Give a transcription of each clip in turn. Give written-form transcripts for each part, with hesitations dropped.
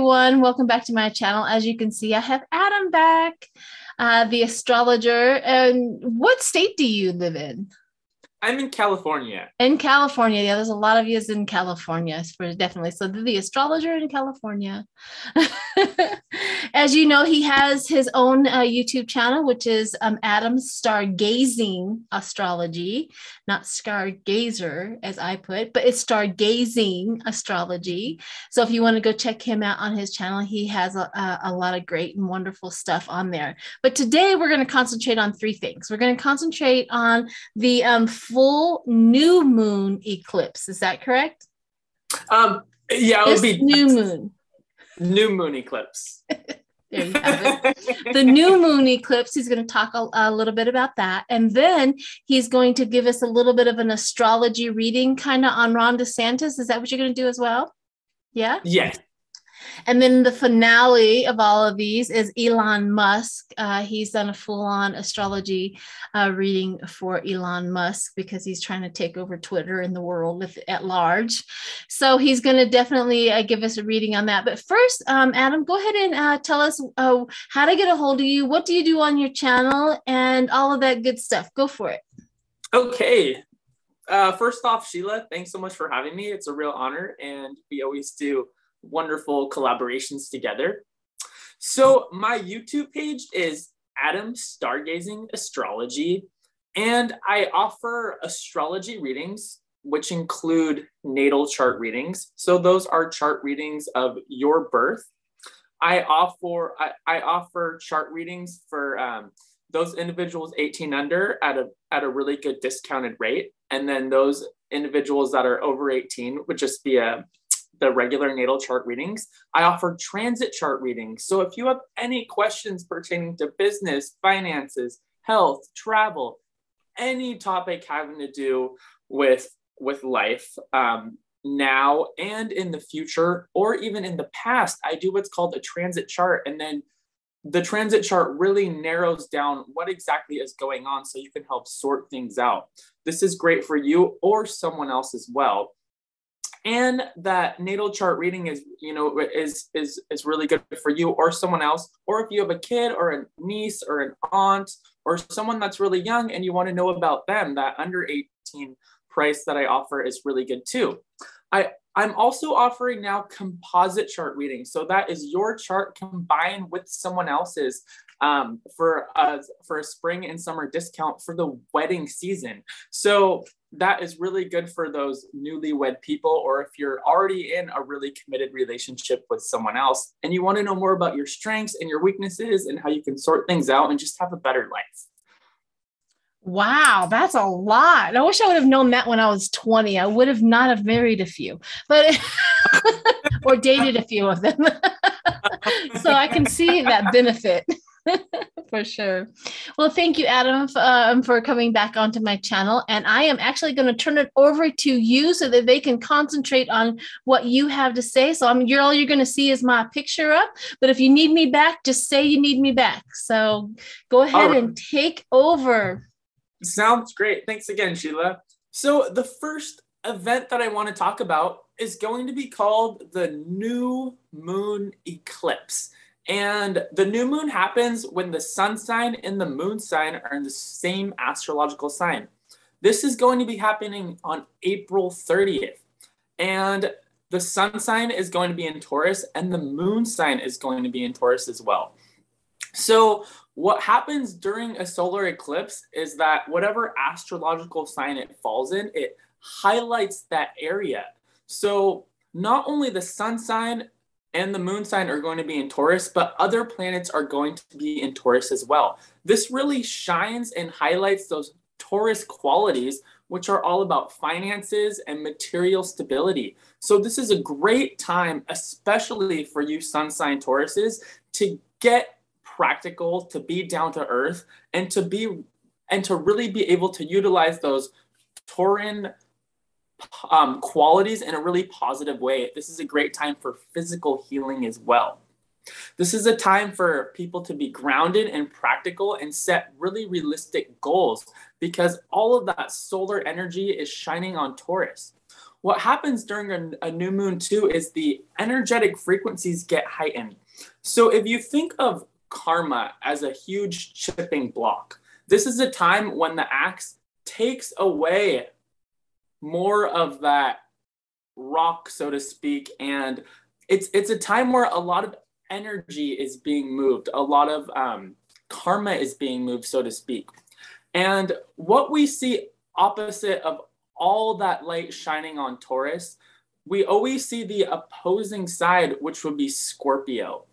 everyone. Welcome back to my channel. As you can see, I have Adam back, the astrologer. And what state do you live in? I'm in California. In California. Yeah, there's a lot of yous in California, for definitely. So the astrologer in California. As you know, he has his own YouTube channel, which is Adam's Stargazing Astrology, not Stargazer, as I put, but it's Stargazing Astrology. So if you want to go check him out on his channel, he has a lot of great and wonderful stuff on there. But today we're going to concentrate on three things. We're going to concentrate on the full new moon eclipse. Is that correct? Yeah, it would be new moon eclipse. There you have it. The new moon eclipse. He's going to talk a little bit about that, and then he's going to give us a little bit of an astrology reading, kind of on Ron DeSantis. Is that what you're going to do as well? Yeah. Yes. And then the finale of all of these is Elon Musk. He's done a full-on astrology reading for Elon Musk because he's trying to take over Twitter and the world at large. So he's going to definitely give us a reading on that. But first, Adam, go ahead and tell us how to get a hold of you. What do you do on your channel and all of that good stuff? Go for it. Okay. First off, Sheila, thanks so much for having me. It's a real honor, and we always do wonderful collaborations together. So my YouTube page is Adam Stargazing Astrology, and I offer astrology readings, which include natal chart readings. So those are chart readings of your birth. I offer chart readings for those individuals 18 under at a really good discounted rate, and then those individuals that are over 18 would just be the regular natal chart readings. I offer transit chart readings. So if you have any questions pertaining to business, finances, health, travel, any topic having to do with life, now and in the future, or even in the past, I do what's called a transit chart. And then the transit chart really narrows down what exactly is going on so you can help sort things out. This is great for you or someone else as well. And that natal chart reading is really good for you or someone else, or if you have a kid or a niece or an aunt or someone that's really young and you want to know about them, that under 18 price that I offer is really good too. I'm also offering now composite chart readings. So that is your chart combined with someone else's for a spring and summer discount for the wedding season. So that is really good for those newlywed people, or if you're already in a really committed relationship with someone else and you want to know more about your strengths and your weaknesses and how you can sort things out and just have a better life. Wow, that's a lot. I wish I would have known that when I was 20. I would have not have married a few, but or dated a few of them. So I can see that benefit. For sure. Well, thank you, Adam, for coming back onto my channel. And I am actually going to turn it over to you so that they can concentrate on what you have to say. So all you're going to see is my picture up. But if you need me back, just say you need me back. So go ahead and take over. Sounds great. Thanks again, Sheila. So the first event that I want to talk about is going to be called the new moon eclipse. And the new moon happens when the sun sign and the moon sign are in the same astrological sign. This is going to be happening on April 30th. And the sun sign is going to be in Taurus and the moon sign is going to be in Taurus as well. So what happens during a solar eclipse is that whatever astrological sign it falls in, it highlights that area. So not only the sun sign and the moon sign are going to be in Taurus, but other planets are going to be in Taurus as well. This really shines and highlights those Taurus qualities, which are all about finances and material stability. So this is a great time, especially for you sun sign Tauruses, to get practical, to be down to earth, and to really be able to utilize those Tauran qualities in a really positive way. This is a great time for physical healing as well. This is a time for people to be grounded and practical and set really realistic goals because all of that solar energy is shining on Taurus. what happens during a new moon too is the energetic frequencies get heightened. So if you think of karma as a huge chipping block, this is a time when the axe takes away more of that rock, so to speak, and it's a time where a lot of energy is being moved, a lot of karma is being moved, so to speak. And what we see opposite of all that light shining on Taurus, we always see the opposing side, which would be Scorpio.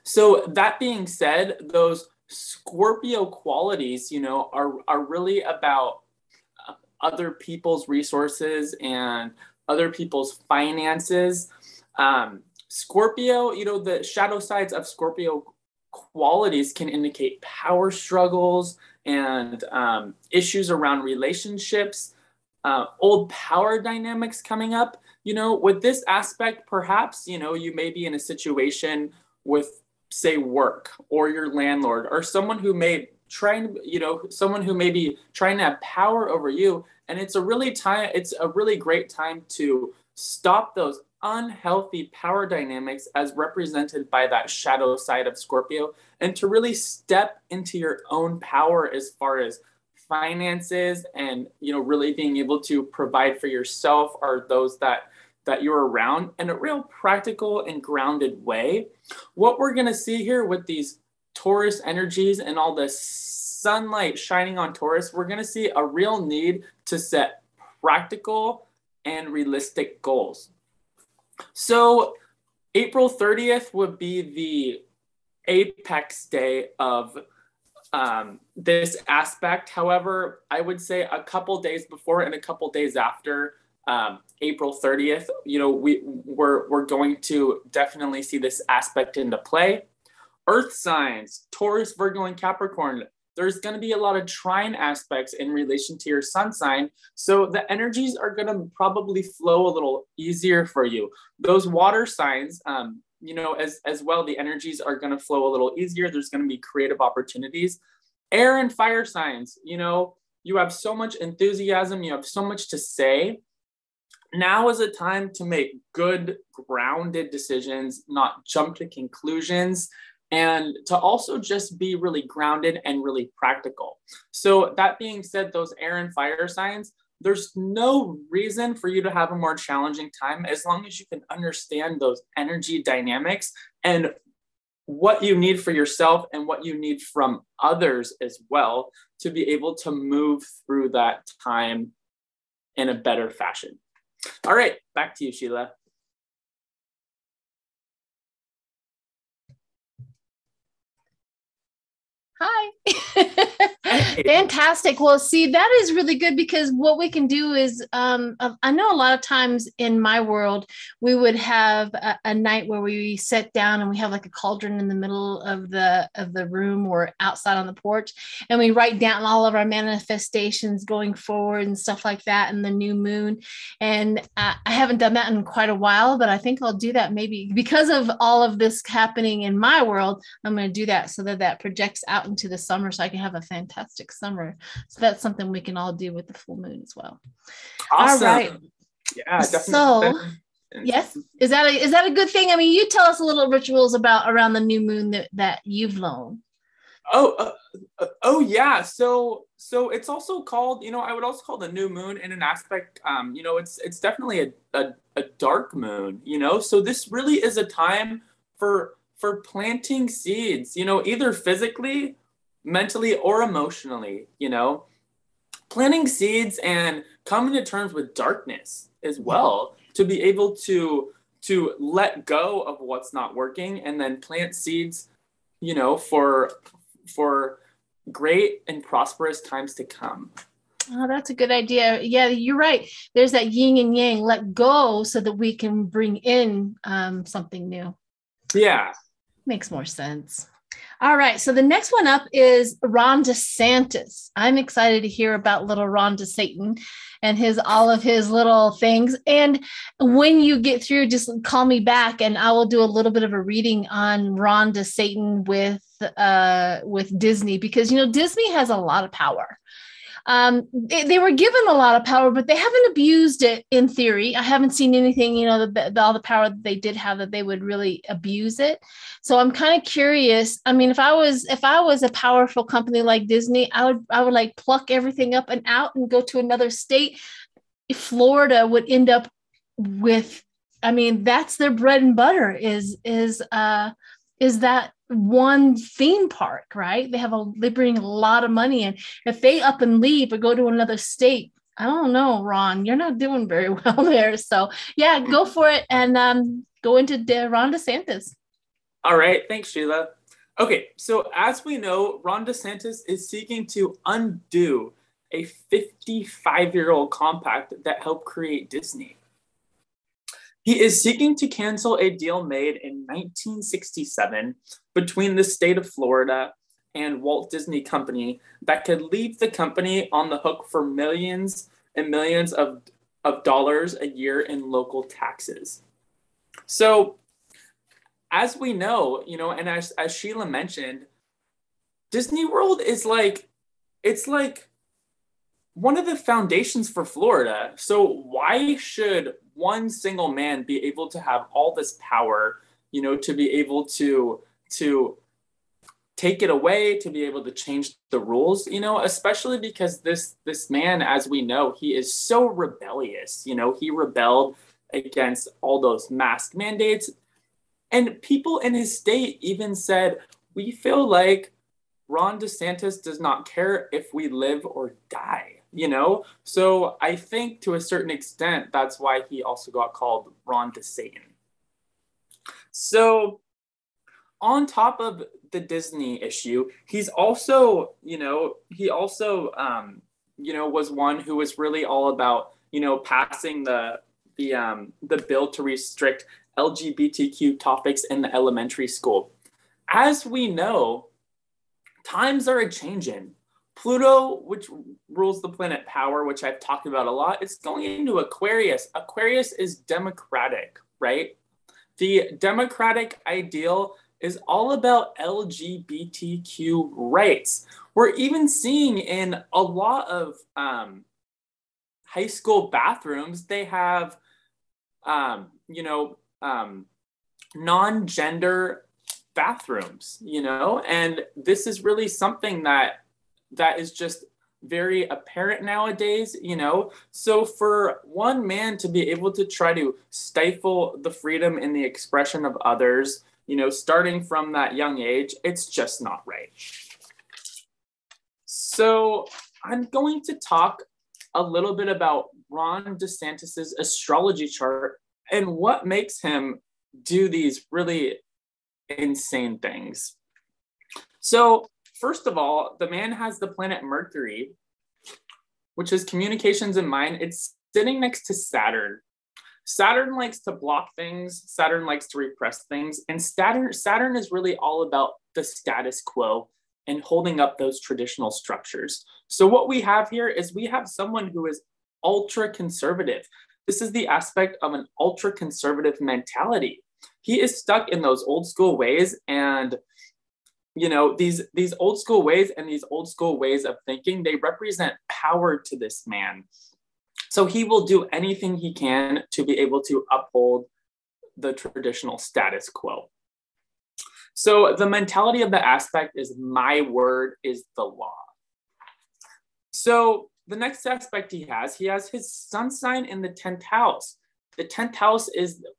So that being said, those Scorpio qualities, you know, are really about other people's resources and other people's finances. Scorpio, you know, the shadow sides of Scorpio qualities can indicate power struggles and issues around relationships, old power dynamics coming up. You know, with this aspect, perhaps, you know, you may be in a situation with, say, work or your landlord or someone who may someone who may be trying to have power over you. And it's a really great time to stop those unhealthy power dynamics as represented by that shadow side of Scorpio, and to really step into your own power as far as finances and, you know, really being able to provide for yourself or those that you're around in a real practical and grounded way. What we're going to see here with these Taurus energies and all the sunlight shining on Taurus, we're going to see a real need to set practical and realistic goals. So April 30th would be the apex day of this aspect. However, I would say a couple days before and a couple days after April 30th, you know, we're going to definitely see this aspect into play. Earth signs, Taurus, Virgo, and Capricorn, there's going to be a lot of trine aspects in relation to your sun sign. So the energies are going to probably flow a little easier for you. Those water signs, you know, as well, the energies are going to flow a little easier. There's going to be creative opportunities. Air and fire signs, you know, you have so much enthusiasm, you have so much to say. Now is a time to make good, grounded decisions, not jump to conclusions, and to also just be really grounded and really practical. So that being said, those air and fire signs, there's no reason for you to have a more challenging time as long as you can understand those energy dynamics and what you need for yourself and what you need from others as well to be able to move through that time in a better fashion. All right, back to you, Sheila. Hi. Fantastic. Well, see, that is really good because what we can do is, I know a lot of times in my world, we would have a night where we sit down and we have like a cauldron in the middle of the room or outside on the porch, and we write down all of our manifestations going forward and stuff like that in the new moon. And I haven't done that in quite a while, but I think I'll do that maybe because of all of this happening in my world. I'm going to do that so that projects out into the summer so I can have a fantastic summer. So that's something we can all do with the full moon as well. Awesome. All right. Yeah, definitely. So yes, is that a good thing? I mean, you tell us a little rituals around the new moon that you've known. Oh yeah. So it's also called, you know, I would also call the new moon in an aspect, you know, it's definitely a dark moon, you know, so this really is a time for planting seeds, you know, either physically, mentally, or emotionally, you know, planting seeds and coming to terms with darkness as well, to be able to let go of what's not working and then plant seeds, you know, for great and prosperous times to come. Oh, that's a good idea. Yeah, you're right. There's that yin and yang, let go so that we can bring in something new. Yeah. Makes more sense. All right. So the next one up is Ron DeSantis. I'm excited to hear about little Ron DeSatan and all of his little things. And when you get through, just call me back and I will do a little bit of a reading on Ron DeSatan with Disney, because, you know, Disney has a lot of power. They were given a lot of power, but they haven't abused it in theory. I haven't seen anything, all the power that they did have, that they would really abuse it. So I'm kind of curious. I mean, if I was a powerful company like Disney, I would like pluck everything up and out and go to another state. Florida would end up with, I mean, that's their bread and butter is that one theme park, right? They bring a lot of money in. If they up and leave or go to another state, I don't know, Ron, you're not doing very well there. So yeah, go for it and go into Ron DeSantis. All right, thanks, Sheila. Okay, so as we know, Ron DeSantis is seeking to undo a 55-year-old compact that helped create Disney. He is seeking to cancel a deal made in 1967 between the state of Florida and Walt Disney Company that could leave the company on the hook for millions and millions of dollars a year in local taxes. So, as we know, and as Sheila mentioned, Disney World is it's like one of the foundations for Florida. So why should one single man be able to have all this power, to be able to take it away, to be able to change the rules, especially because this man, as we know, he is so rebellious. He rebelled against all those mask mandates. And people in his state even said, we feel like Ron DeSantis does not care if we live or die. So I think to a certain extent, that's why he also got called Ron DeSatan. So on top of the Disney issue, he's also, was one who was really all about, passing the bill to restrict LGBTQ topics in the elementary school. As we know, times are a-changing. Pluto, which rules the planet power, which I've talked about a lot, it's going into Aquarius. Aquarius is democratic, right? The democratic ideal is all about LGBTQ rights. We're even seeing in a lot of high school bathrooms, they have, non-gender bathrooms, and this is really something that is just very apparent nowadays, So for one man to be able to try to stifle the freedom and the expression of others, starting from that young age, it's just not right. So I'm going to talk a little bit about Ron DeSantis's astrology chart and what makes him do these really insane things. So first of all, the man has the planet Mercury, which is communications in mind. It's sitting next to Saturn. Saturn likes to block things. Saturn likes to repress things. And Saturn is really all about the status quo and holding up those traditional structures. So what we have here is we have someone who is ultra conservative. This is the aspect of an ultra conservative mentality. He is stuck in those old school ways, and these old school ways and these old school ways of thinking, they represent power to this man. So he will do anything he can to be able to uphold the traditional status quo. So the mentality of the aspect is my word is the law. So the next aspect he has his sun sign in the 10th house. The 10th house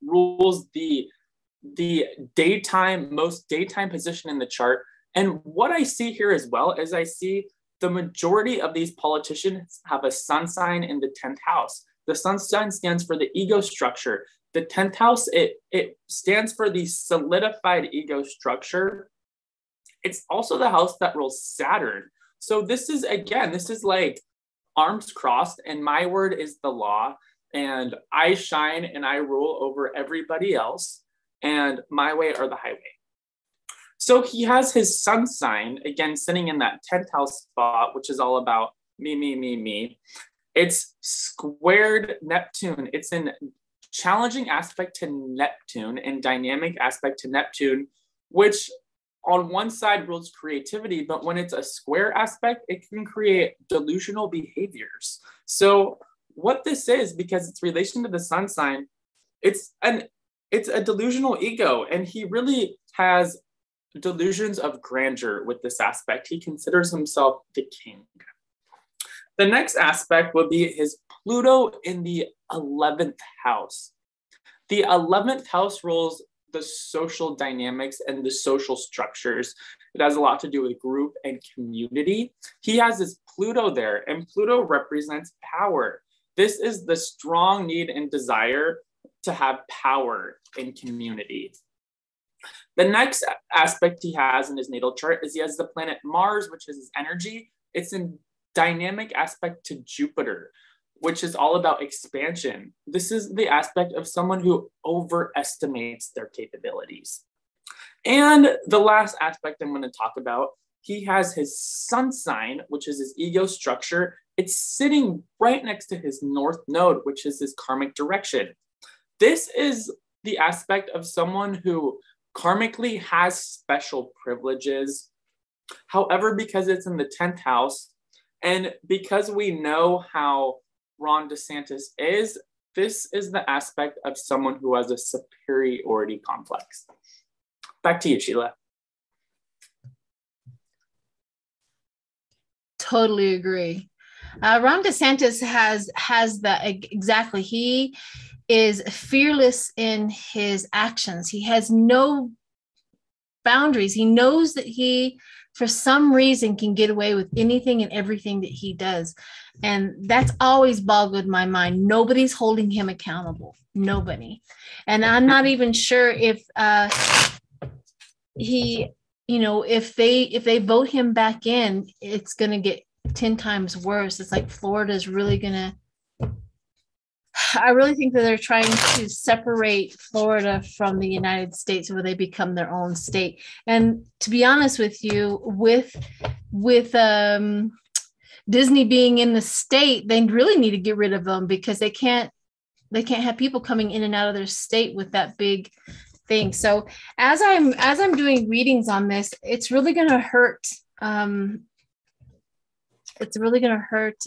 rules the most daytime position in the chart. And what I see here as well is I see the majority of these politicians have a sun sign in the 10th house. The sun sign stands for the ego structure. The 10th house, it stands for the solidified ego structure. It's also the house that rules Saturn. So this is like arms crossed, and my word is the law, and I shine and I rule over everybody else, and my way or the highway. So he has his sun sign, again, sitting in that 10th house spot, which is all about me, me, me, me. It's squared Neptune. It's in challenging aspect to Neptune and dynamic aspect to Neptune, which on one side rules creativity, but when it's a square aspect, it can create delusional behaviors. So what this is, because it's relation to the sun sign, it's a delusional ego, and he really has delusions of grandeur with this aspect. He considers himself the king. The next aspect would be his Pluto in the 11th house. The 11th house rules the social dynamics and the social structures. It has a lot to do with group and community. He has his Pluto there, and Pluto represents power. This is the strong need and desire to have power in community. The next aspect he has in his natal chart is he has the planet Mars, which is his energy. It's in dynamic aspect to Jupiter, which is all about expansion. This is the aspect of someone who overestimates their capabilities. And the last aspect I'm going to talk about, he has his sun sign, which is his ego structure. It's sitting right next to his north node, which is his karmic direction. This is the aspect of someone who karmically has special privileges. However, because it's in the 10th house, and because we know how Ron DeSantis is, this is the aspect of someone who has a superiority complex. Back to you, Sheila. Totally agree. Ron DeSantis has that exactly. He is fearless in his actions. He has no boundaries. He knows that he, for some reason, can get away with anything and everything that he does. And that's always boggled my mind. Nobody's holding him accountable. Nobody. And I'm not even sure if he, if they vote him back in, it's going to get 10 times worse. It's like Florida is really going to, I really think that they're trying to separate Florida from the United States, where they become their own state. And to be honest with you, with Disney being in the state, they really need to get rid of them, because they can't have people coming in and out of their state with that big thing. So as I'm doing readings on this, it's really going to hurt. It's really going to hurt.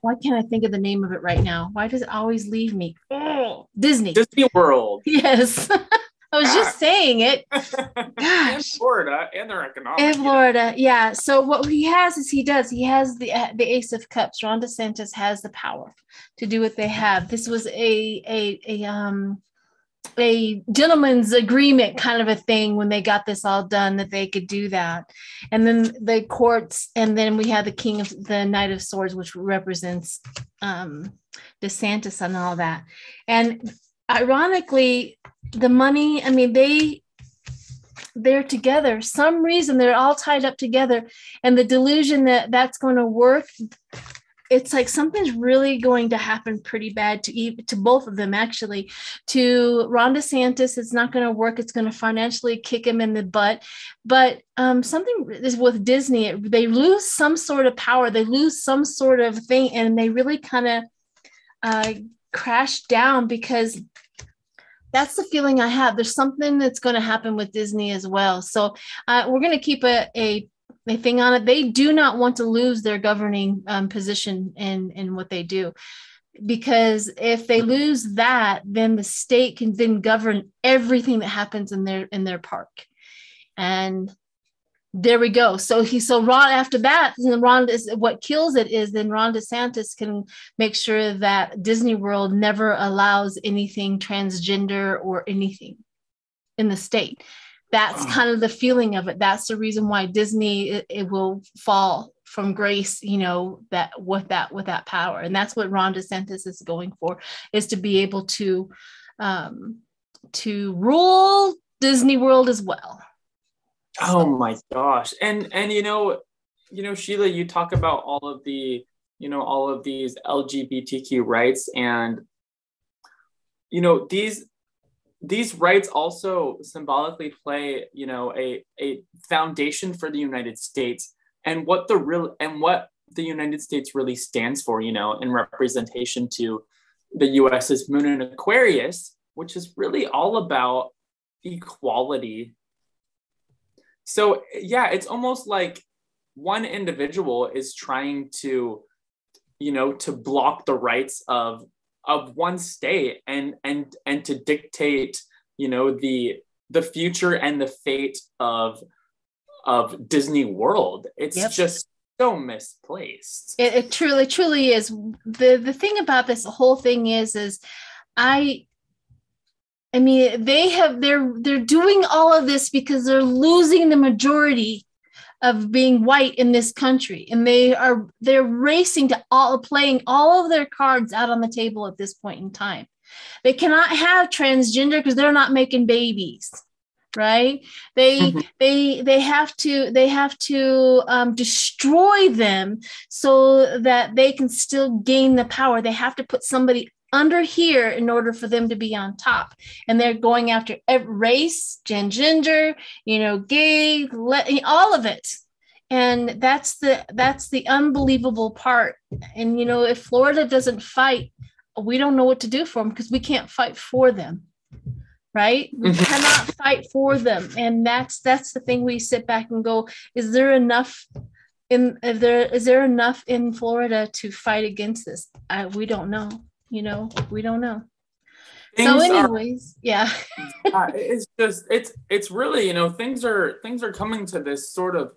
Why can't I think of the name of it right now? Why does it always leave me? Oh, Disney World. Yes. I was just saying it. Gosh. And Florida and their economic. In Florida, yeah. So what he has is he has the Ace of Cups. Ron DeSantis has the power to do what they have. This was a gentleman's agreement kind of a thing when they got this all done, that they could do that. And then the courts, and then we have the Knight of Swords, which represents DeSantis and all that. And ironically, the money, I mean, they're together. Some reason they're all tied up together, and the delusion that that's going to work, it's like something's really going to happen pretty bad to both of them, actually. To Ron DeSantis, it's not going to work. It's going to financially kick him in the butt. But something is with Disney. They lose some sort of power. They lose some sort of thing, and they really kind of crash down, because that's the feeling I have. There's something that's going to happen with Disney as well. So we're going to keep a thing on it. They do not want to lose their governing position in what they do, because if they lose that, then the state can then govern everything that happens in their park. And there we go. So Ron, after that, Ron is what kills it is then Ron DeSantis can make sure that Disney World never allows anything transgender or anything in the state. That's kind of the feeling of it. That's the reason why Disney it will fall from grace, that with that power. And that's what Ron DeSantis is going for, is to be able to rule Disney World as well. Oh my gosh. And Sheila, you talk about all of these LGBTQ rights, and these rights also symbolically play, a foundation for the United States, and what the United States really stands for, in representation to the US's Moon in Aquarius, which is really all about equality So yeah, it's almost like one individual is trying to, to block the rights of one state and to dictate, the future and the fate of Disney World. It's just so misplaced. It truly is. The thing about this whole thing is I mean, they're doing all of this because they're losing the majority of being white in this country, and they're racing to playing all of their cards out on the table at this point in time. They cannot have transgender because they're not making babies, right? They have to destroy them so that they can still gain the power. They have to put somebody under here in order for them to be on top, and they're going after race, gender, gay, all of it. And that's the unbelievable part. And if Florida doesn't fight, we don't know what to do for them, because we can't fight for them, right? We cannot fight for them. And that's the thing. We sit back and go, is there enough in Florida to fight against this? We don't know. We don't know. It's really, things are coming to this sort of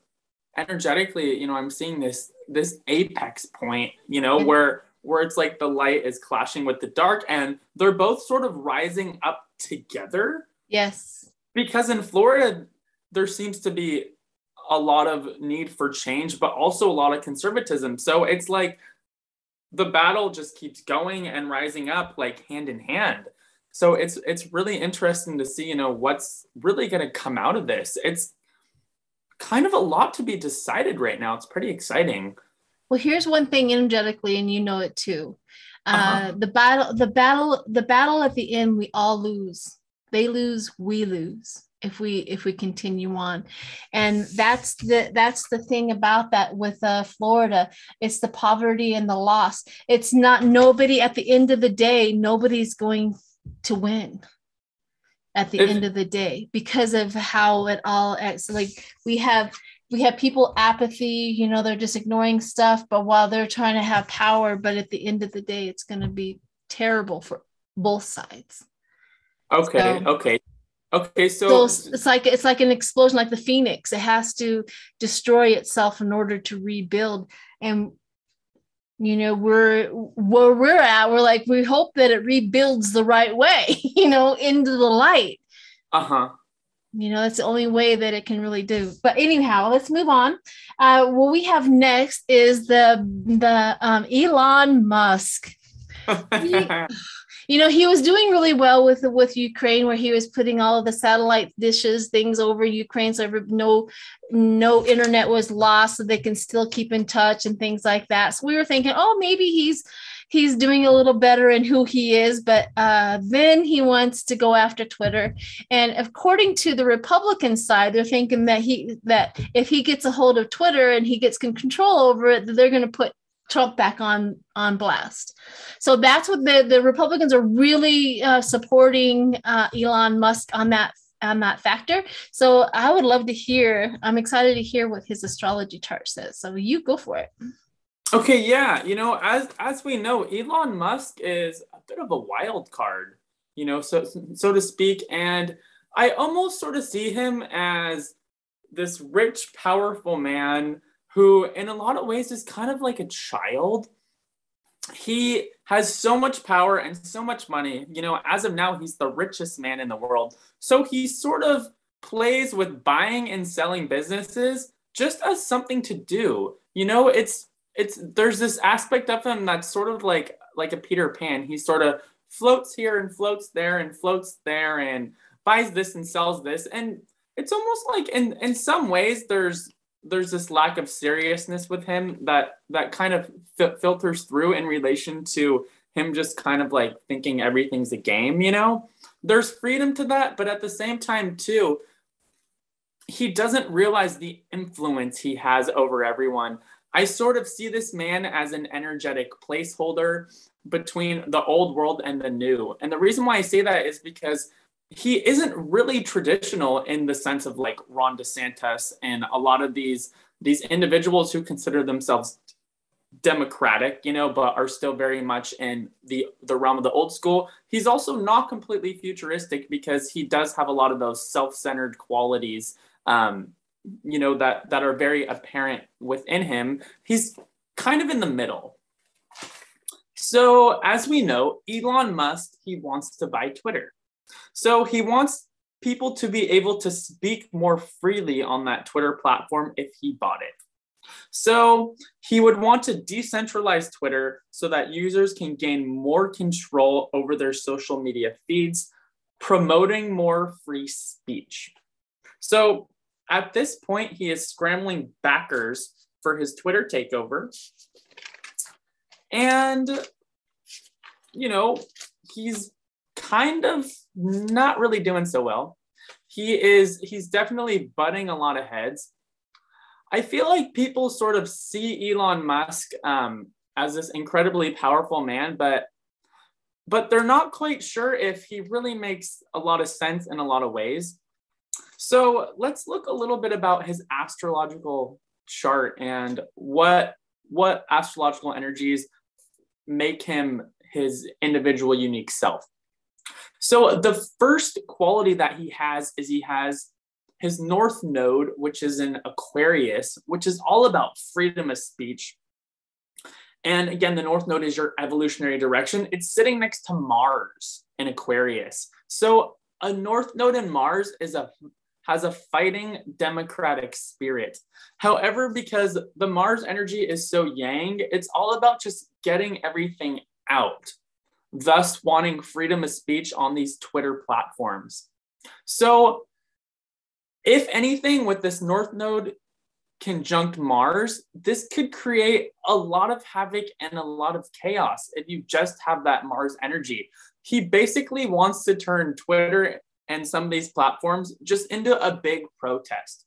energetically, I'm seeing this apex point, where it's like the light is clashing with the dark, and they're both sort of rising up together. Yes. Because in Florida, there seems to be a lot of need for change, but also a lot of conservatism. So it's like the battle just keeps going and rising up like hand in hand. So it's really interesting to see, what's really going to come out of this. It's kind of a lot to be decided right now. It's pretty exciting. Well, here's one thing energetically, and it too. The battle at the end, we all lose. They lose, we lose if we continue on. And that's the thing about that with Florida. It's the poverty and the loss. It's not nobody at the end of the day, nobody's going to win at the end of the day, because of how it all acts. Like we have people apathy, they're just ignoring stuff, but while they're trying to have power, but at the end of the day, it's going to be terrible for both sides. Okay. So it's like an explosion, like the phoenix. It has to destroy itself in order to rebuild. And where we're at, we're like, we hope that it rebuilds the right way, into the light. That's the only way that it can really do. But anyhow, let's move on. What we have next is the Elon Musk. He was doing really well with Ukraine, where he was putting all of the satellite things over Ukraine, so no internet was lost, so they can still keep in touch and things like that. So we were thinking, oh, maybe he's doing a little better in who he is, but then he wants to go after Twitter. And according to the Republican side, they're thinking that if he gets a hold of Twitter and he gets control over it, they're going to put Trump back on blast. So that's what the Republicans are really supporting Elon Musk on that factor. So I would love to hear. I'm excited to hear what his astrology chart says. So you go for it. Okay, yeah. As we know, Elon Musk is a bit of a wild card, so to speak. And I almost sort of see him as this rich, powerful man who in a lot of ways is kind of like a child. He has so much power and so much money. As of now, he's the richest man in the world. So he sort of plays with buying and selling businesses just as something to do. There's this aspect of him that's sort of like a Peter Pan. He sort of floats here and floats there and buys this and sells this. And it's almost like in some ways there's this lack of seriousness with him that kind of filters through in relation to him just kind of like thinking everything's a game, There's freedom to that, but at the same time too, he doesn't realize the influence he has over everyone. I sort of see this man as an energetic placeholder between the old world and the new. And the reason why I say that is because he isn't really traditional in the sense of like Ron DeSantis and a lot of these individuals who consider themselves democratic, you know, but are still very much in the realm of the old school. He's also not completely futuristic because he does have a lot of those self-centered qualities, you know, that are very apparent within him. He's kind of in the middle. So as we know, Elon Musk, he wants to buy Twitter. So he wants people to be able to speak more freely on that Twitter platform if he bought it. So he would want to decentralize Twitter so that users can gain more control over their social media feeds, promoting more free speech. So at this point, he is scrambling backers for his Twitter takeover. And, you know, he's kind of not really doing so well. He's definitely butting a lot of heads. I feel like people sort of see Elon Musk as this incredibly powerful man, but they're not quite sure if he really makes a lot of sense in a lot of ways. So let's look a little bit about his astrological chart and what astrological energies make him his individual unique self. So the first quality that he has is he has his North Node, which is in Aquarius, which is all about freedom of speech. And again, the North Node is your evolutionary direction. It's sitting next to Mars in Aquarius. So a North Node in Mars has a fighting democratic spirit. However, because the Mars energy is so yang, it's all about just getting everything out, thus wanting freedom of speech on these Twitter platforms. So if anything, with this North Node conjunct Mars, this could create a lot of havoc and a lot of chaos if you just have that Mars energy. He basically wants to turn Twitter and some of these platforms just into a big protest.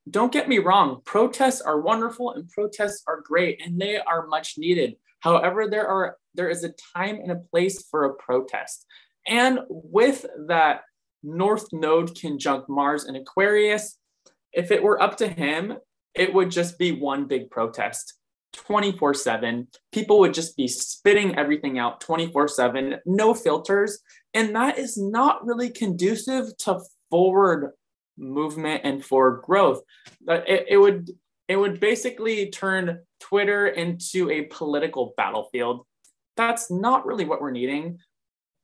Don't get me wrong, protests are wonderful and protests are great and they are much needed. However, there is a time and a place for a protest. And with that North Node conjunct Mars in Aquarius, if it were up to him, it would just be one big protest 24/7. People would just be spitting everything out 24/7, no filters. And that is not really conducive to forward movement and forward growth. It would basically turn Twitter into a political battlefield. That's not really what we're needing.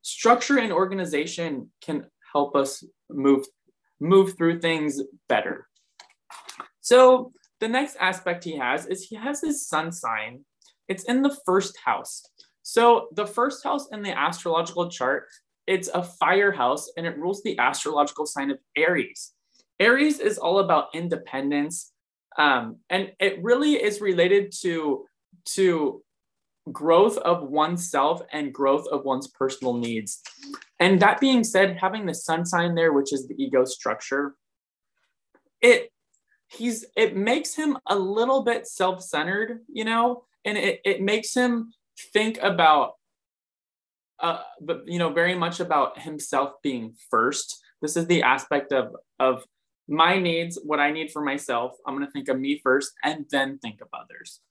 Structure and organization can help us move through things better. So the next aspect he has is he has his sun sign. It's in the first house. So the first house in the astrological chart, it's a fire house and it rules the astrological sign of Aries. Aries is all about independence. And it really is related to growth of oneself and growth of one's personal needs. And that being said, having the sun sign there, which is the ego structure, it makes him a little bit self-centered, you know, and it makes him think about, very much about himself being first. This is the aspect of my needs, what I need for myself. I'm going to think of me first and then think of others.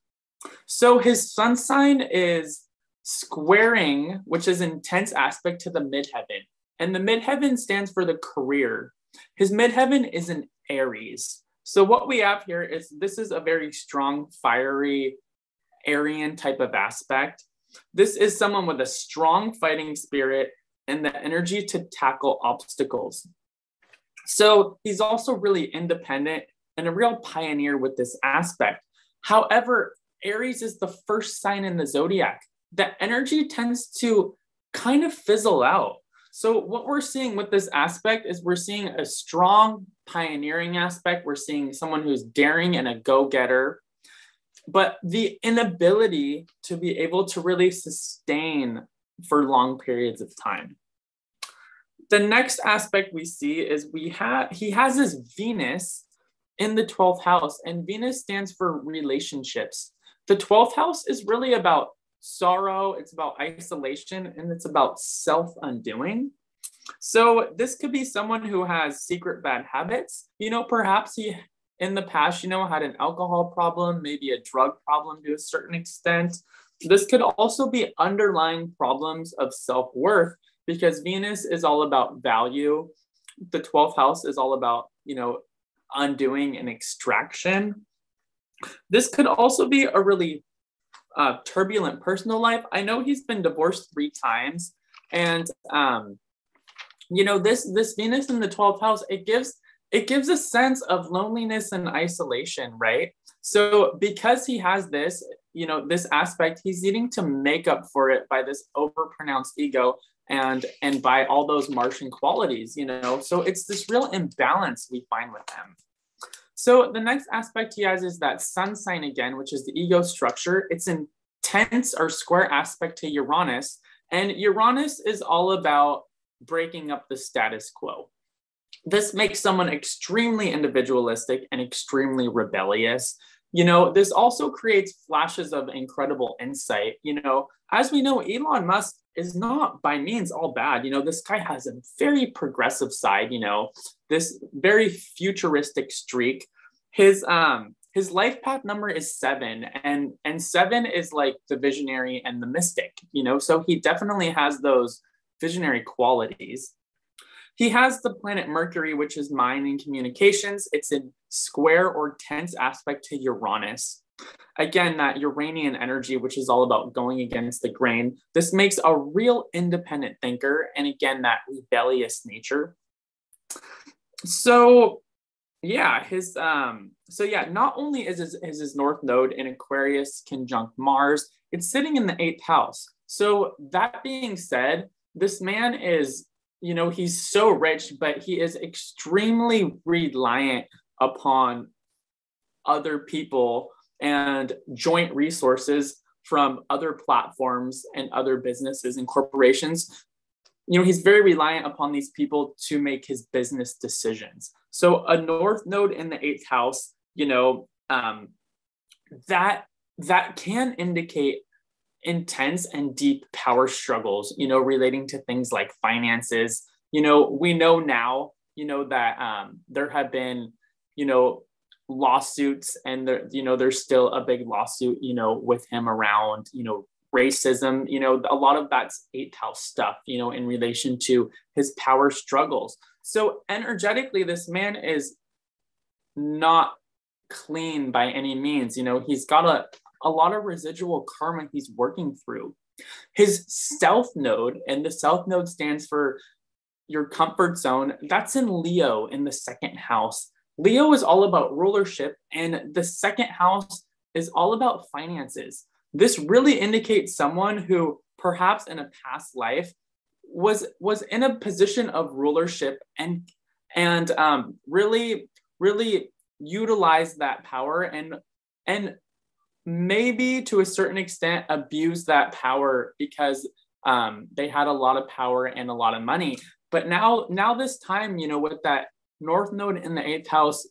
So his sun sign is squaring, which is intense aspect to the midheaven. And the midheaven stands for the career. His midheaven is in Aries. So what we have here is this is a very strong, fiery, Aryan type of aspect. This is someone with a strong fighting spirit and the energy to tackle obstacles. So he's also really independent and a real pioneer with this aspect. However, Aries is the first sign in the zodiac. The energy tends to kind of fizzle out. So what we're seeing with this aspect is we're seeing a strong pioneering aspect. We're seeing someone who's daring and a go-getter, but the inability to be able to really sustain for long periods of time. The next aspect we see is he has his Venus in the 12th house, and Venus stands for relationships. The 12th house is really about sorrow, it's about isolation, and it's about self-undoing. So this could be someone who has secret bad habits. Perhaps he in the past, had an alcohol problem, maybe a drug problem to a certain extent. This could also be underlying problems of self-worth, because Venus is all about value. The 12th house is all about, undoing and extraction. This could also be a really turbulent personal life. I know he's been divorced 3 times. And, this Venus in the 12th house, it gives a sense of loneliness and isolation, right? So because he has this, this aspect, he's needing to make up for it by this overpronounced ego and by all those Martian qualities, So it's this real imbalance we find with him. So the next aspect he has is that sun sign again, which is the ego structure. It's in tense or square aspect to Uranus. And Uranus is all about breaking up the status quo. This makes someone extremely individualistic and extremely rebellious. This also creates flashes of incredible insight. As we know, Elon Musk is not by means all bad. This guy has a very progressive side, this very futuristic streak. His life path number is 7, and 7 is like the visionary and the mystic, so he definitely has those visionary qualities. He has the planet Mercury, which is mind and communications. It's in square or tense aspect to Uranus. Again, that Uranian energy, which is all about going against the grain. This makes a real independent thinker. And again, that rebellious nature. So yeah, not only is his North Node in Aquarius conjunct Mars, it's sitting in the 8th house. So that being said, this man is, he's so rich, but he is extremely reliant upon other people and joint resources from other platforms and other businesses and corporations. He's very reliant upon these people to make his business decisions. So a North Node in the 8th house, that can indicate intense and deep power struggles, relating to things like finances. We know now, that there have been, lawsuits, and there's still a big lawsuit, with him around, racism, a lot of that's 8th house stuff, in relation to his power struggles. So energetically, this man is not clean by any means. He's got a lot of residual karma he's working through. His South Node, and the South Node stands for your comfort zone, that's in Leo in the 2nd house. Leo is all about rulership, and the 2nd house is all about finances. This really indicates someone who perhaps in a past life was in a position of rulership and really utilized that power and maybe to a certain extent abuse that power because they had a lot of power and a lot of money. But now this time, with that North Node in the 8th house,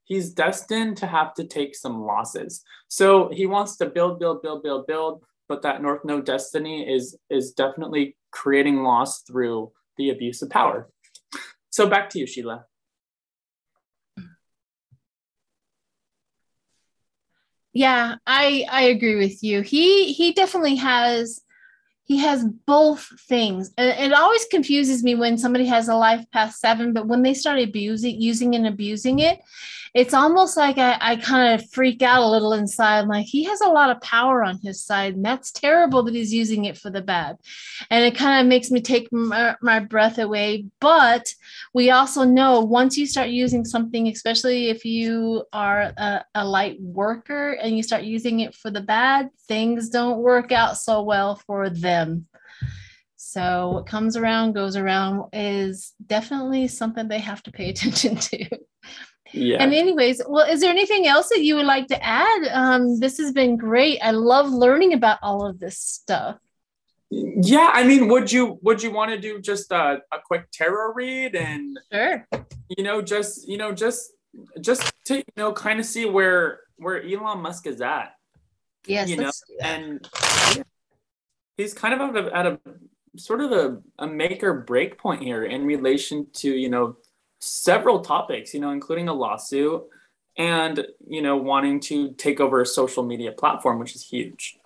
he's destined to have to take some losses. So he wants to build, but that North Node destiny is definitely creating loss through the abuse of power. So back to you, Sheila. Yeah, I agree with you. He definitely has both things. And it always confuses me when somebody has a life past 7, but when they start using and abusing it, it's almost like I kind of freak out a little inside. I'm like, he has a lot of power on his side, and that's terrible that he's using it for the bad. And it kind of makes me take my breath away. But we also know once you start using something, especially if you are a light worker and you start using it for the bad, things don't work out so well for them. So what comes around goes around is definitely something they have to pay attention to. Yeah. And anyways, well, is there anything else that you would like to add? This has been great. I love learning about all of this stuff. Yeah, I mean, would you want to do just a quick tarot read and sure, just to kind of see where Elon Musk is at? Yes, let's do that. And he's kind of at a sort of a make or break point here in relation to, several topics, including a lawsuit and, wanting to take over a social media platform, which is huge.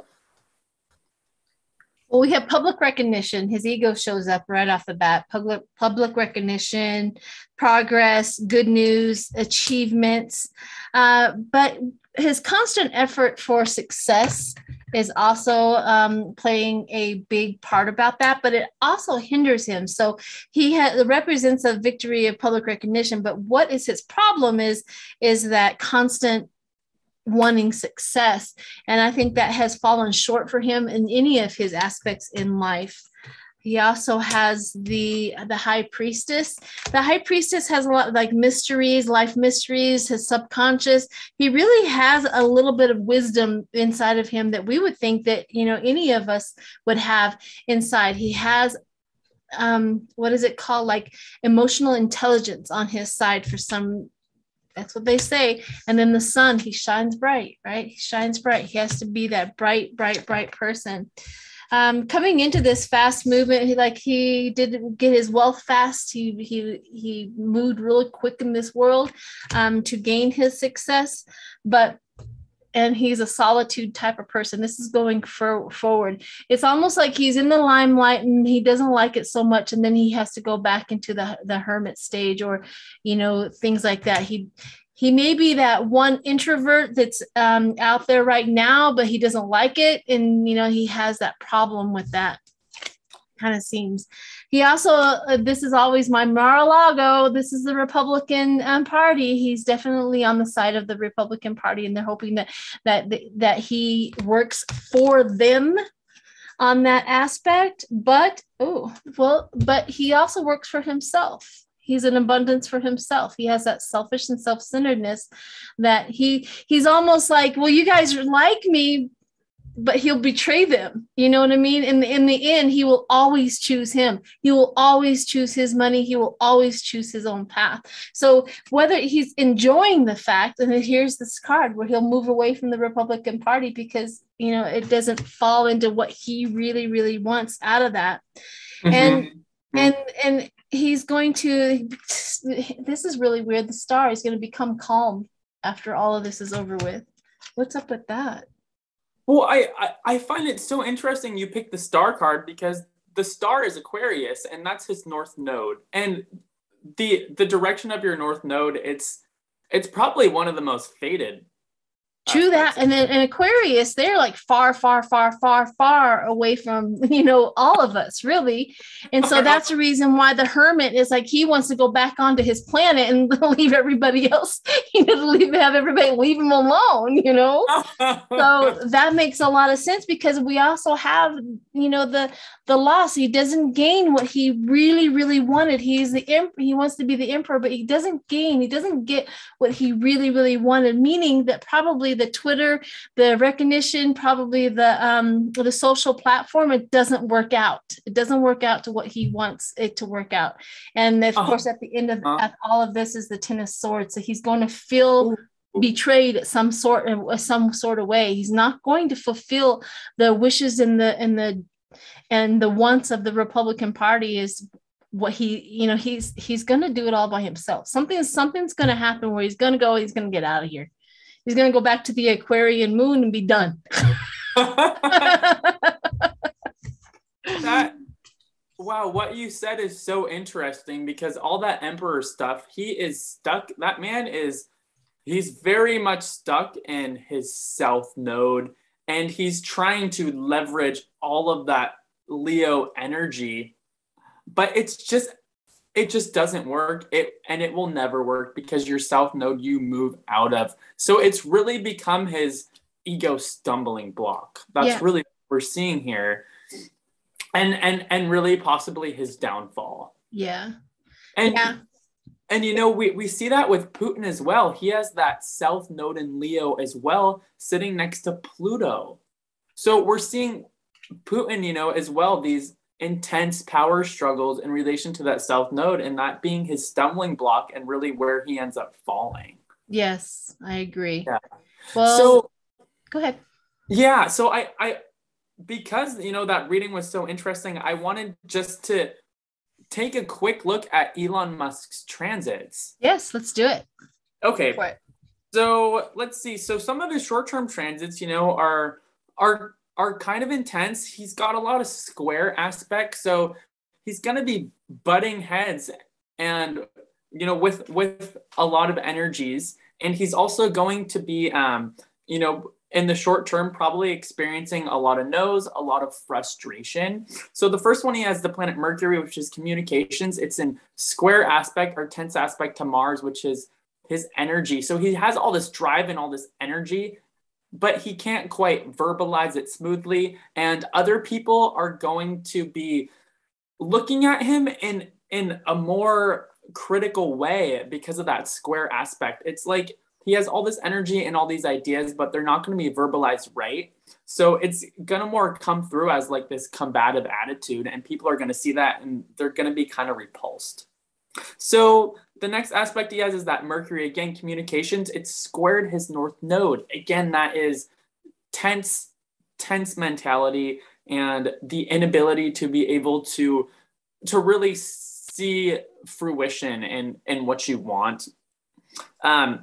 Well, we have public recognition. His ego shows up right off the bat. Public recognition, progress, good news, achievements. But his constant effort for success is also playing a big part about that, but it also hinders him. So it represents a victory of public recognition, but what is his problem is that constant wanting success. And I think that has fallen short for him in any of his aspects in life. He also has the High Priestess. The High Priestess has a lot of like mysteries, life mysteries, his subconscious. He really has a little bit of wisdom inside of him that we would think that, any of us would have inside. He has what is it called? Like emotional intelligence on his side for some. That's what they say. And then the sun, he shines bright, right? He shines bright. He has to be that bright, bright, bright person. Coming into this fast movement, he didn't get his wealth fast. He moved really quick in this world to gain his success. And he's a solitude type of person. This is going forward. It's almost like he's in the limelight and he doesn't like it so much. And then he has to go back into the hermit stage or, things like that. He may be that one introvert that's out there right now, but he doesn't like it. And, he has that problem with that. Kind of seems. He also, this is always my Mar-a-Lago. This is the Republican Party. He's definitely on the side of the Republican Party, and they're hoping that he works for them on that aspect. But he also works for himself. He's an abundance for himself. He has that selfish and self-centeredness that he's almost like, well, you guys like me, but he'll betray them. You know what I mean? In the end, he will always choose him. He will always choose his money. He will always choose his own path. So whether he's enjoying the fact, and then here's this card where he'll move away from the Republican Party because, it doesn't fall into what he really, really wants out of that. Mm-hmm. And he's going to, this is really weird. The star is going to become calm after all of this is over with. What's up with that? Well, I find it so interesting you picked the star card because the star is Aquarius and that's his north node. And the direction of your north node, it's probably one of the most fated. True that. And then in Aquarius, they're like far, far, far, far, far away from, all of us, really. And so that's the reason why the hermit is like, he wants to go back onto his planet and leave everybody else, have everybody leave him alone, So that makes a lot of sense because we also have, the loss. He doesn't gain what he really, really wanted. He wants to be the emperor, but he doesn't get what he really, really wanted, meaning that probably the Twitter, the recognition, probably the social platform, it doesn't work out. It doesn't work out to what he wants it to work out. And of course, at the end of all of this is the Ten of Swords. So he's going to feel betrayed some sort of way. He's not going to fulfill the wishes and the wants of the Republican Party is what he's going to do it all by himself. Something's going to happen where he's going to get out of here. He's going to go back to the Aquarian moon and be done. Wow, what you said is so interesting because all that emperor stuff, he is stuck. That man he's very much stuck in his south node and he's trying to leverage all of that Leo energy, but it just doesn't work. It will never work because your south node you move out of. So it's really become his ego stumbling block. That's really what we're seeing here. And really possibly his downfall. Yeah. And we see that with Putin as well. He has that south node in Leo as well, sitting next to Pluto. So we're seeing Putin, as well, these intense power struggles in relation to that south node and that being his stumbling block and really where he ends up falling. Yes, I agree. Yeah. Well, so go ahead. Yeah. So because, that reading was so interesting, I wanted just to take a quick look at Elon Musk's transits. Yes, let's do it. Okay. So let's see. So some of his short-term transits, are kind of intense. He's got a lot of square aspects. So he's going to be butting heads and, with a lot of energies. And he's also going to be, in the short term, probably experiencing a lot of no's, a lot of frustration. So the first one, he has the planet Mercury, which is communications. It's in square aspect or tense aspect to Mars, which is his energy. So he has all this drive and all this energy, but he can't quite verbalize it smoothly. And other people are going to be looking at him in a more critical way because of that square aspect. It's like he has all this energy and all these ideas, but they're not going to be verbalized right. So it's going to more come through as like this combative attitude, and people are going to see that and they're going to be kind of repulsed. So the next aspect he has is that Mercury, again, communications. It's squared his north node. Again, that is tense mentality and the inability to be able to really see fruition in what you want.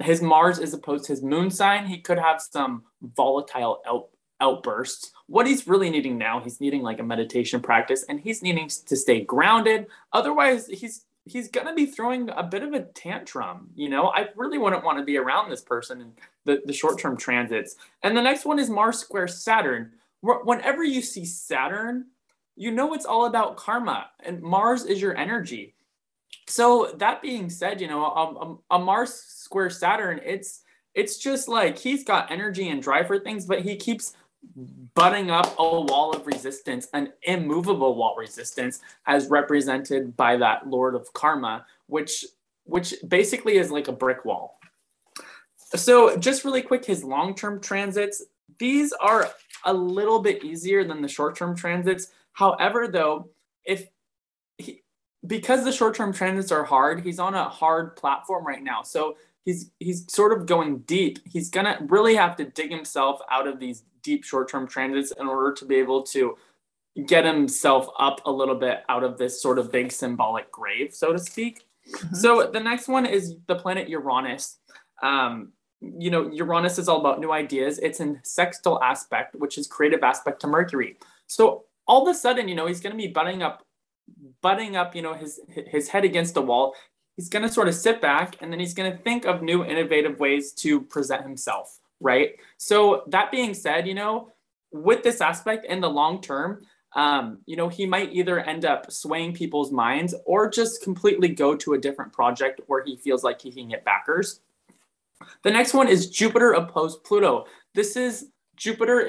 His Mars is opposed to his moon sign. He could have some volatile outbursts. What he's really needing now, he's needing like a meditation practice, and he's needing to stay grounded. Otherwise, he's going to be throwing a bit of a tantrum. I really wouldn't want to be around this person in the short-term transits. And the next one is Mars square Saturn. Whenever you see Saturn, it's all about karma, and Mars is your energy. So that being said, a Mars square Saturn, it's just like he's got energy and drive for things, but he keeps butting up a wall of resistance, an immovable wall resistance, as represented by that Lord of Karma, which basically is like a brick wall. So just really quick, his long-term transits, these are a little bit easier than the short-term transits. However, though, because the short-term transits are hard, he's on a hard platform right now. So he's sort of going deep. He's going to really have to dig himself out of these deep short-term transits in order to be able to get himself up a little bit out of this sort of big symbolic grave, so to speak. Mm-hmm. So the next one is the planet Uranus. Uranus is all about new ideas. It's in sextile aspect, which is creative aspect to Mercury. So all of a sudden, he's going to be butting up, his head against the wall. He's going to sort of sit back, and then he's going to think of new innovative ways to present himself, right? So that being said, with this aspect in the long term, he might either end up swaying people's minds or just completely go to a different project where he feels like he can get backers. The next one is Jupiter opposed Pluto. Jupiter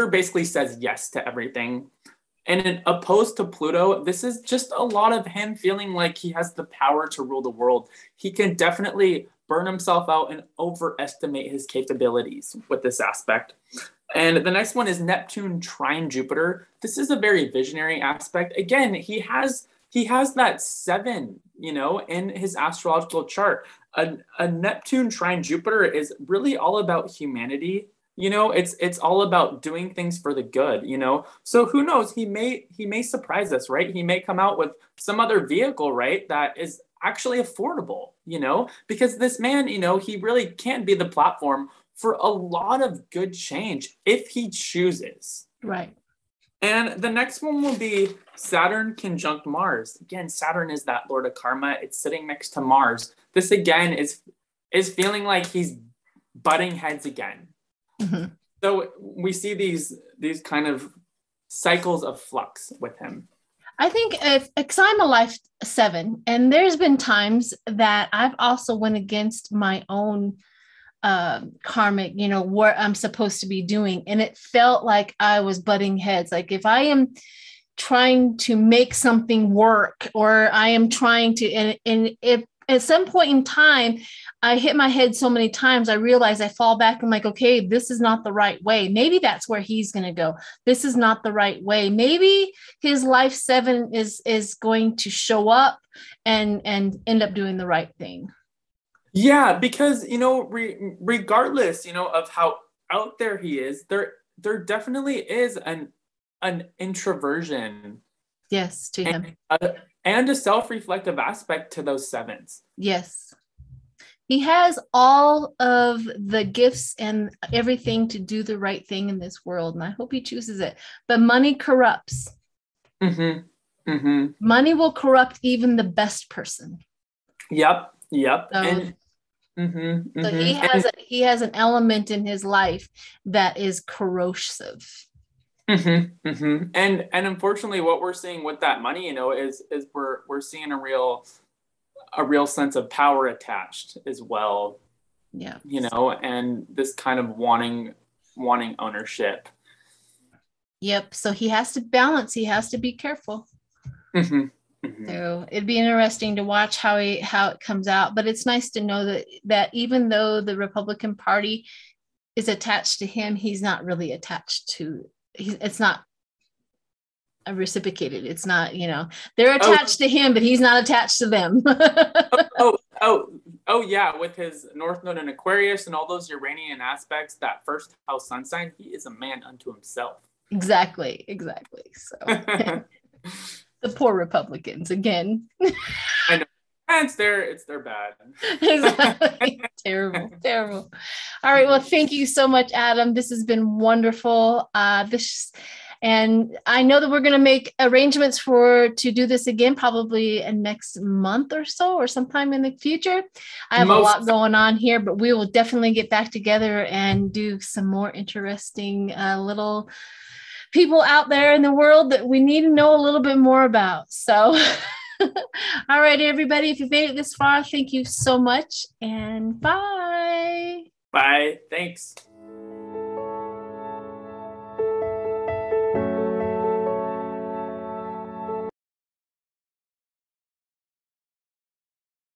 basically says yes to everything. And opposed to Pluto, this is just a lot of him feeling like he has the power to rule the world. He can definitely burn himself out and overestimate his capabilities with this aspect. And the next one is Neptune trine Jupiter. This is a very visionary aspect. Again, he has that 7, in his astrological chart. A Neptune trine Jupiter is really all about humanity. It's all about doing things for the good, So who knows? He may surprise us, right? He may come out with some other vehicle, right, that is actually affordable, because this man, he really can be the platform for a lot of good change if he chooses. Right. And the next one will be Saturn conjunct Mars. Again, Saturn is that Lord of Karma. It's sitting next to Mars. This again is feeling like he's butting heads again. Mm-hmm. So we see these kind of cycles of flux with him. I think because I'm a life 7, and there's been times that I've also went against my own karmic, what I'm supposed to be doing. And it felt like I was butting heads. Like if I am trying to make something work, or I am trying to, and if at some point in time, I hit my head so many times, I realize I fall back. I'm like, okay, this is not the right way. Maybe that's where he's going to go. This is not the right way. Maybe his life 7 is going to show up and end up doing the right thing. Yeah, because, regardless, of how out there he is, there definitely is an introversion. Yes, to him. And a self-reflective aspect to those sevens. Yes. He has all of the gifts and everything to do the right thing in this world, and I hope he chooses it. But money corrupts. Mm-hmm. Mm-hmm. Money will corrupt even the best person. Yep. So, And mm-hmm, so mm-hmm. he has an element in his life that is corrosive. Mm-hmm, mm-hmm. And unfortunately, what we're seeing with that money, is we're seeing a real sense of power attached as well. Yeah. And this kind of wanting ownership. Yep. So he has to balance. He has to be careful. Mm-hmm. Mm-hmm. So it'd be interesting to watch how it comes out. But it's nice to know that even though the Republican Party is attached to him, he's not really attached to. It's not reciprocated. It's not. They're attached to him, but he's not attached to them. Oh yeah, with his North Node in Aquarius and all those Uranian aspects, that first house sun sign, he is a man unto himself. Exactly. So the poor Republicans again. I know. And it's their bad. Exactly. Terrible. All right. Well, thank you so much, Adam. This has been wonderful. And I know that we're going to make arrangements to do this again, probably in next month or so, or sometime in the future. I have a lot going on here, but we will definitely get back together and do some more interesting little people out there in the world that we need to know a little bit more about. So, all right, everybody, if you've made it this far, thank you so much, and bye. Bye. Thanks.